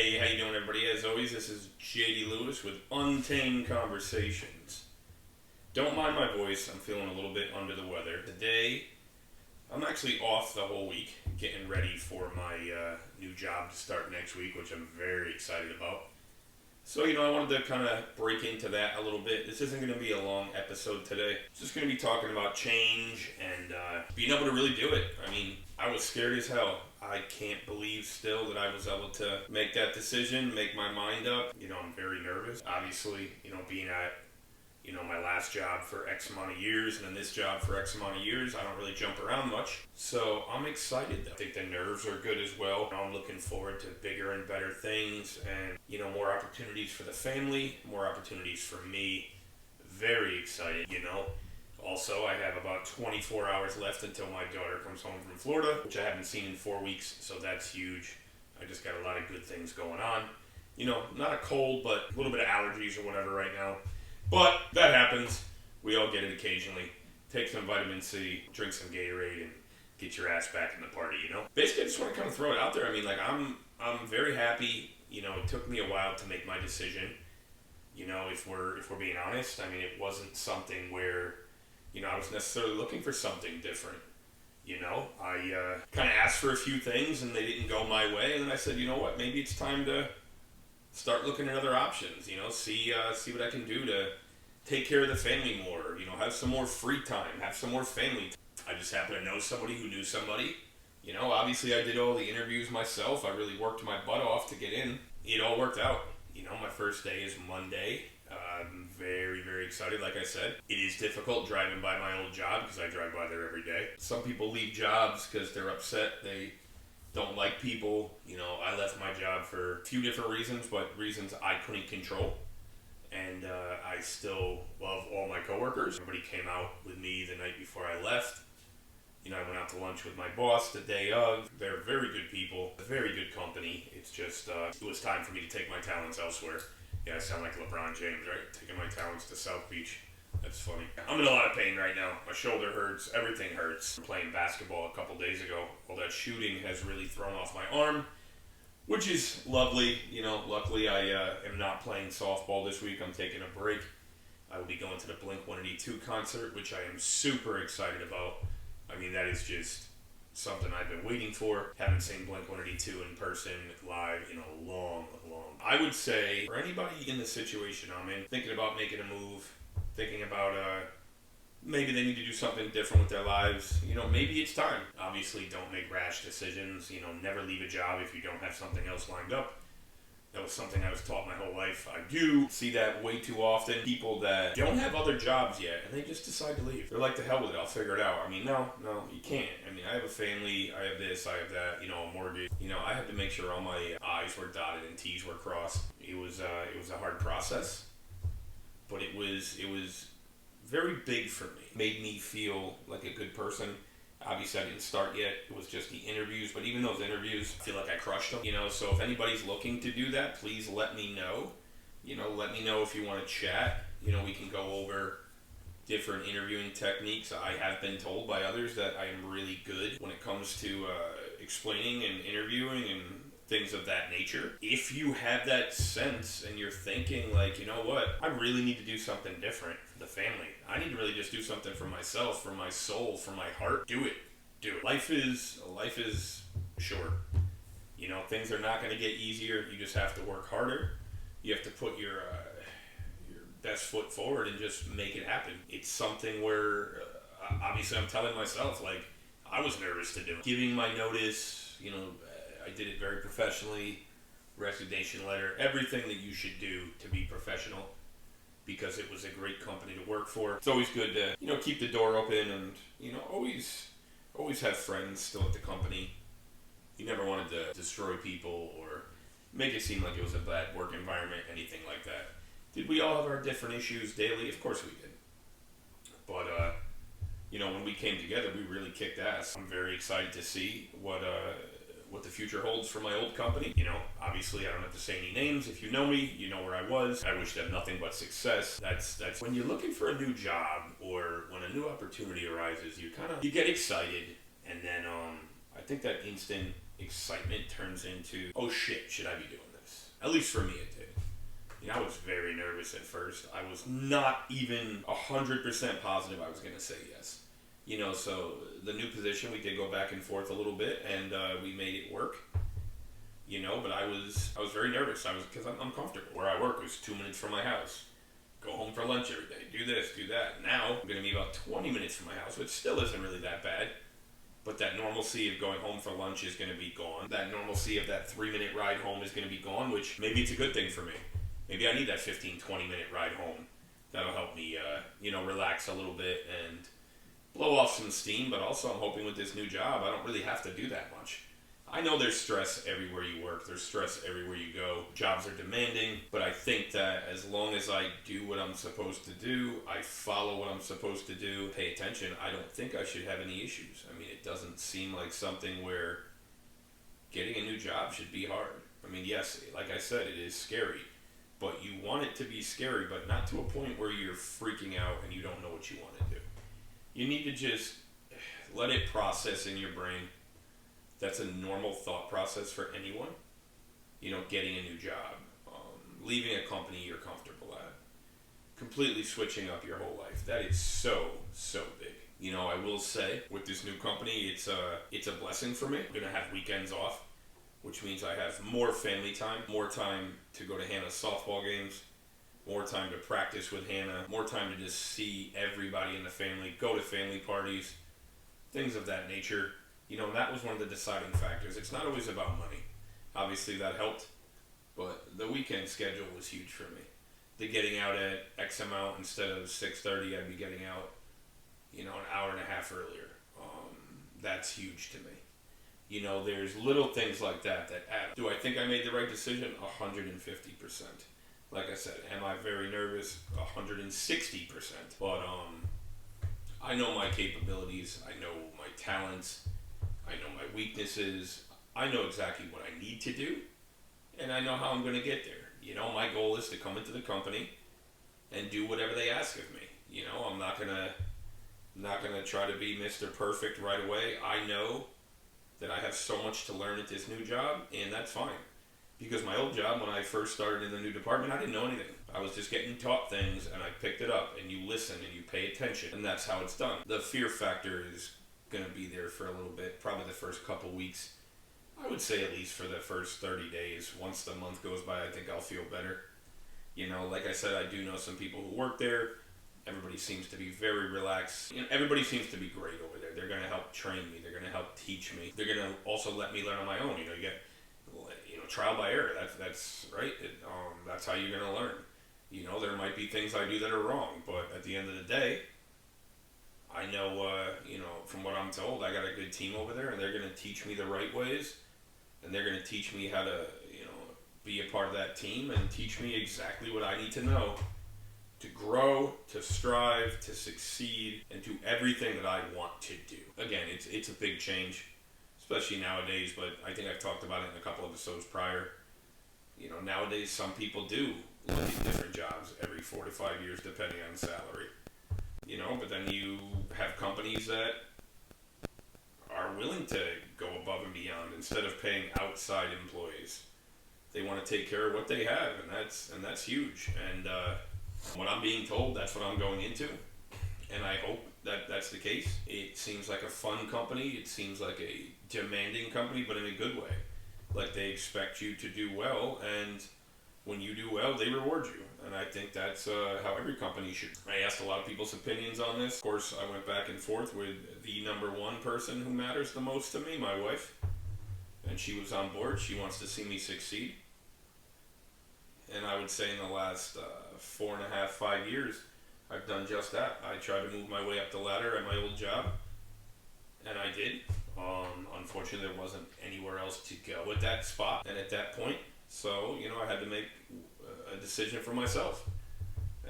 Hey, how you doing, everybody? As always, this is JD Lewis with Untamed Conversations. Don't mind my voice, I'm feeling a little bit under the weather. Today, I'm actually off the whole week, getting ready for my new job to start next week, which I'm very excited about. So, I wanted to kind of break into that a little bit. This isn't going to be a long episode today. It's just going to be talking about change and being able to really do it. I was scared as hell. I can't believe still that I was able to make that decision, make my mind up. I'm very nervous. Obviously, being at, my last job for X amount of years and then this job for X amount of years, I don't really jump around much. So I'm excited. I think the nerves are good as well. I'm looking forward to bigger and better things and, more opportunities for the family, more opportunities for me. Very excited, Also, I have about 24 hours left until my daughter comes home from Florida, which I haven't seen in 4 weeks, so that's huge. I just got a lot of good things going on. Not a cold, but a little bit of allergies or whatever right now. But that happens. We all get it occasionally. Take some vitamin C, drink some Gatorade, and get your ass back in the party, Basically, I just want to kind of throw it out there. I'm very happy. It took me a while to make my decision. If we're being honest, it wasn't something where I was necessarily looking for something different. I kind of asked for a few things and they didn't go my way. And then I said, you know what, maybe it's time to start looking at other options, see what I can do to take care of the family more, have some more free time, have some more family time. I just happen to know somebody who knew somebody. Obviously I did all the interviews myself. I really worked my butt off to get in. It all worked out. My first day is Monday. I'm very, very excited. Like I said, it is difficult driving by my old job because I drive by there every day. Some people leave jobs because they're upset. They don't like people. I left my job for a few different reasons, but reasons I couldn't control. And I still love all my coworkers. Everybody came out with me the night before I left. I went out to lunch with my boss the day of. They're very good people, a very good company. It's just, it was time for me to take my talents elsewhere. Yeah, I sound like LeBron James, right? Taking my talents to South Beach. That's funny. I'm in a lot of pain right now. My shoulder hurts. Everything hurts. I'm playing basketball a couple days ago. All that shooting has really thrown off my arm, which is lovely. Luckily I am not playing softball this week. I'm taking a break. I will be going to the Blink-182 concert, which I am super excited about. That is just something I've been waiting for. Haven't seen Blink-182 in person live in a long. I would say for anybody in the situation I'm in, thinking about making a move, thinking about maybe they need to do something different with their lives, maybe it's time. Obviously, don't make rash decisions. Never leave a job if you don't have something else lined up. That was something I was taught my whole life. I do see that way too often. People that don't have other jobs yet, and they just decide to leave. They're like, to hell with it, I'll figure it out. No, you can't. I have a family, I have this, I have that, a mortgage. I had to make sure all my I's were dotted and T's were crossed. It was a hard process, but it was very big for me. It made me feel like a good person. Obviously, I didn't start yet. It was just the interviews. But even those interviews, I feel like I crushed them. So if anybody's looking to do that, please let me know. Let me know if you want to chat. We can go over different interviewing techniques. I have been told by others that I am really good when it comes to explaining and interviewing and things of that nature. If you have that sense and you're thinking like, you know what, I really need to do something different for the family. I need to really just do something for myself, for my soul, for my heart. Do it. Life is short. Things are not going to get easier. You just have to work harder. You have to put your best foot forward and just make it happen. It's something where obviously I'm telling myself, like, I was nervous to do it. Giving my notice, I did it very professionally, resignation letter, everything that you should do to be professional, because it was a great company to work for. It's always good to, keep the door open and, always have friends still at the company. You never wanted to destroy people or make it seem like it was a bad work environment, anything like that. Did we all have our different issues daily? Of course we did. But, when we came together, we really kicked ass. I'm very excited to see what the future holds for my old company. Obviously I don't have to say any names. If you know me, you know where I was. I wish them nothing but success. That's when you're looking for a new job or when a new opportunity arises, you get excited, and then I think that instant excitement turns into, oh shit, should I be doing this? At least for me, it did. You know, I was very nervous at first. I was not even 100% positive I was going to say yes. You know, so the new position, we did go back and forth a little bit, and we made it work. You know, but I was very nervous. Because I'm comfortable. Where I work was 2 minutes from my house. Go home for lunch every day. Do this, do that. Now I'm going to be about 20 minutes from my house, which still isn't really that bad. But that normalcy of going home for lunch is going to be gone. That normalcy of that 3-minute ride home is going to be gone, which maybe it's a good thing for me. Maybe I need that 15, 20-minute ride home. That'll help me, relax a little bit and blow off some steam. But also I'm hoping with this new job, I don't really have to do that much. I know there's stress everywhere you work. There's stress everywhere you go. Jobs are demanding, but I think that as long as I do what I'm supposed to do, I follow what I'm supposed to do, pay attention, I don't think I should have any issues. I mean, it doesn't seem like something where getting a new job should be hard. I mean, yes, like I said, it is scary, but you want it to be scary, but not to a point where you're freaking out and you don't know what you want to do. You need to just let it process in your brain. That's a normal thought process for anyone. You know, getting a new job, leaving a company you're comfortable at, completely switching up your whole life. That is so big. You know, I will say, with this new company, it's a blessing for me. I'm going to have weekends off, which means I have more family time, more time to go to Hannah's softball games, more time to practice with Hannah, more time to just see everybody in the family, go to family parties, things of that nature. You know, that was one of the deciding factors. It's not always about money. Obviously, that helped. But the weekend schedule was huge for me. The getting out at X amount instead of 6:30, I'd be getting out, an hour and a half earlier. That's huge to me. You know, there's little things like that add up. Do I think I made the right decision? 150%. Like I said, am I very nervous? 160%. But I know my capabilities. I know my talents. I know my weaknesses. I know exactly what I need to do, and I know how I'm going to get there. You know, my goal is to come into the company and do whatever they ask of me. You know, I'm not gonna try to be Mr. Perfect right away. I know that I have so much to learn at this new job, and that's fine. Because my old job, when I first started in the new department, I didn't know anything. I was just getting taught things, and I picked it up, and you listen, and you pay attention, and that's how it's done. The fear factor is going to be there for a little bit, probably the first couple weeks. I would say at least for the first 30 days. Once the month goes by, I think I'll feel better. You know, like I said, I do know some people who work there. Everybody seems to be very relaxed. You know, everybody seems to be great over there. They're going to help train me. They're going to help teach me. They're going to also let me learn on my own. You know, you get trial by error. That's right. That's how you're going to learn. You know, there might be things I do that are wrong, but at the end of the day, I know, from what I'm told, I got a good team over there, and they're going to teach me the right ways, and they're going to teach me how to, be a part of that team and teach me exactly what I need to know to grow, to strive, to succeed, and do everything that I want to do. Again, it's a big change, especially nowadays, but I think I've talked about it in a couple episodes prior. You know, nowadays some people do look at different jobs every 4 to 5 years depending on salary. You know, but then you have companies that are willing to go above and beyond instead of paying outside employees. They want to take care of what they have, and that's huge. And what I'm being told, that's what I'm going into. And I hope that that's the case. It seems like a fun company. It seems like a demanding company, but in a good way. Like they expect you to do well, and when you do well, they reward you. And I think that's how every company should. I asked a lot of people's opinions on this. Of course, I went back and forth with the number one person who matters the most to me, my wife. And she was on board. She wants to see me succeed. And I would say in the last 4.5, 5 years, I've done just that. I tried to move my way up the ladder at my old job, and I did. Unfortunately, there wasn't anywhere else to go at that spot and at that point. So, I had to make a decision for myself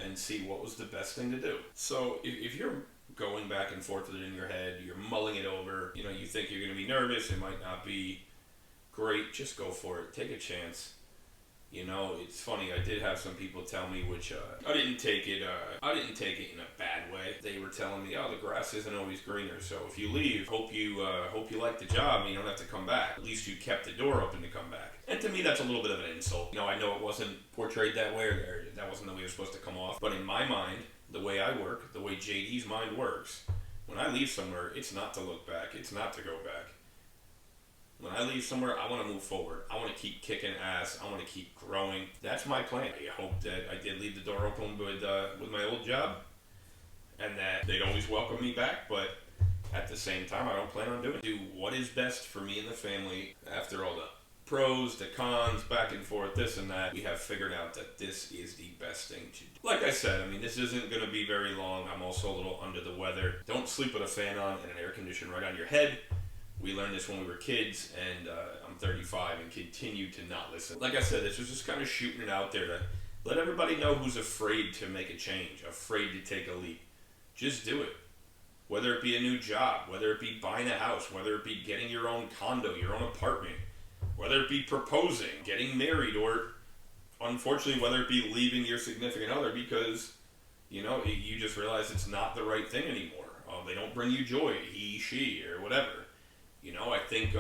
and see what was the best thing to do. So, if you're going back and forth with it in your head, you're mulling it over, you think you're going to be nervous, it might not be great, just go for it. Take a chance. It's funny, I did have some people tell me, which I didn't take it in a bad way. They were telling me, the grass isn't always greener, so if you leave, hope you like the job and you don't have to come back. At least you kept the door open to come back. And to me, that's a little bit of an insult. I know it wasn't portrayed that way, or that wasn't the way it was supposed to come off. But in my mind, the way I work, the way JD's mind works, when I leave somewhere, it's not to look back. It's not to go back. When I leave somewhere, I want to move forward. I want to keep kicking ass. I want to keep growing. That's my plan. I hope that I did leave the door open with my old job, and that they'd always welcome me back. But at the same time, I don't plan on doing it. Do what is best for me and the family. After all the pros, the cons, back and forth, this and that, we have figured out that this is the best thing to do. Like I said, this isn't going to be very long. I'm also a little under the weather. Don't sleep with a fan on and an air conditioner right on your head. We learned this when we were kids, and I'm 35 and continue to not listen. Like I said, this was just kind of shooting it out there to let everybody know who's afraid to make a change, afraid to take a leap. Just do it. Whether it be a new job, whether it be buying a house, whether it be getting your own condo, your own apartment, whether it be proposing, getting married, or unfortunately, whether it be leaving your significant other because, you just realize it's not the right thing anymore. They don't bring you joy, he, she, or whatever. I think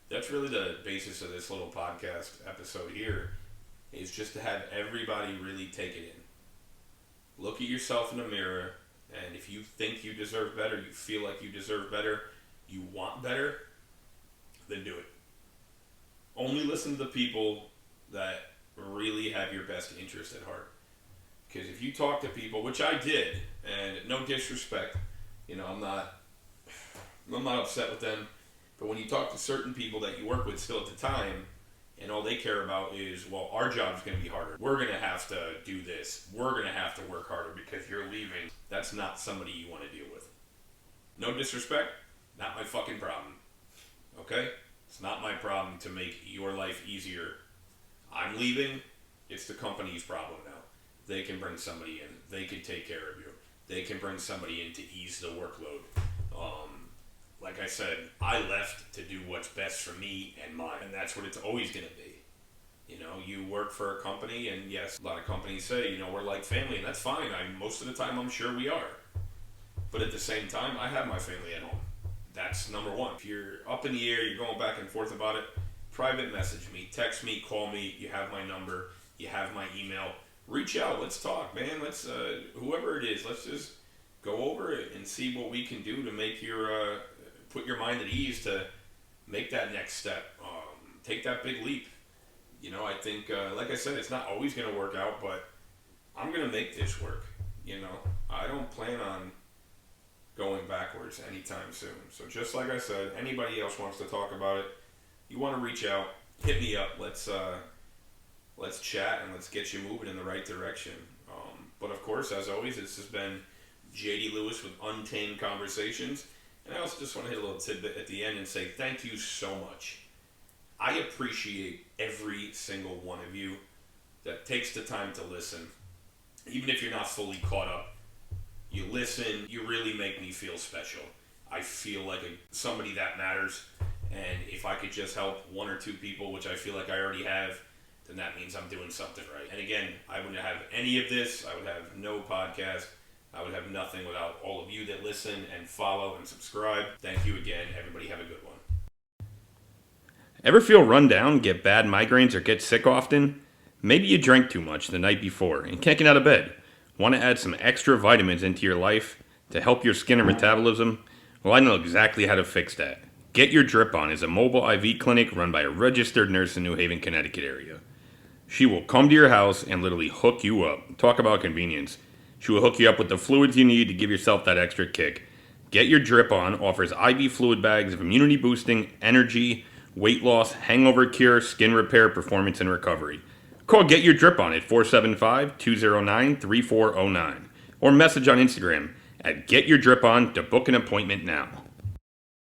that's really the basis of this little podcast episode here, is just to have everybody really take it in. Look at yourself in the mirror, and if you think you deserve better, you feel like you deserve better, you want better, then do it. Only listen to the people that really have your best interest at heart. Because if you talk to people, which I did, and no disrespect, I'm not upset with them, but when you talk to certain people that you work with still at the time, and all they care about is, well, our job's going to be harder. We're going to have to do this. We're going to have to work harder because you're leaving. That's not somebody you want to deal with. No disrespect, not my fucking problem. Okay? It's not my problem to make your life easier. I'm leaving. It's the company's problem now. They can bring somebody in. They can take care of you. They can bring somebody in to ease the workload. Like I said, I left to do what's best for me and mine, and that's what it's always going to be. You work for a company, and yes, a lot of companies say, we're like family, and that's fine. Most of the time, I'm sure we are. But at the same time, I have my family at home. That's number one. If you're up in the air, you're going back and forth about it, private message me, text me, call me. You have my number. You have my email. Reach out. Let's talk, man. Let's, whoever it is, let's just go over it and see what we can do to make put your mind at ease to make that next step. Take that big leap. I think, like I said, it's not always going to work out, but I'm going to make this work. I don't plan on going backwards anytime soon. So just like I said, anybody else wants to talk about it, you want to reach out, hit me up. Let's chat and let's get you moving in the right direction. But of course, as always, this has been JD Lewis with Untamed Conversations. And I also just want to hit a little tidbit at the end and say thank you so much. I appreciate every single one of you that takes the time to listen. Even if you're not fully caught up, you listen, you really make me feel special. I feel like somebody that matters. And if I could just help one or two people, which I feel like I already have, then that means I'm doing something right. And again, I wouldn't have any of this. I would have no podcast. I would have nothing without all of you that listen and follow and subscribe. Thank you again. Everybody have a good one. Ever feel run down, get bad migraines, or get sick often? Maybe you drank too much the night before and can't get out of bed. Want to add some extra vitamins into your life to help your skin and metabolism? Well, I know exactly how to fix that. Get Your Drip On is a mobile IV clinic run by a registered nurse in New Haven, Connecticut area. She will come to your house and literally hook you up. Talk about convenience. She will hook you up with the fluids you need to give yourself that extra kick. Get Your Drip On offers IV fluid bags of immunity boosting, energy, weight loss, hangover cure, skin repair, performance, and recovery. Call Get Your Drip On at 475-209-3409 or message on Instagram at Get Your Drip On to book an appointment now.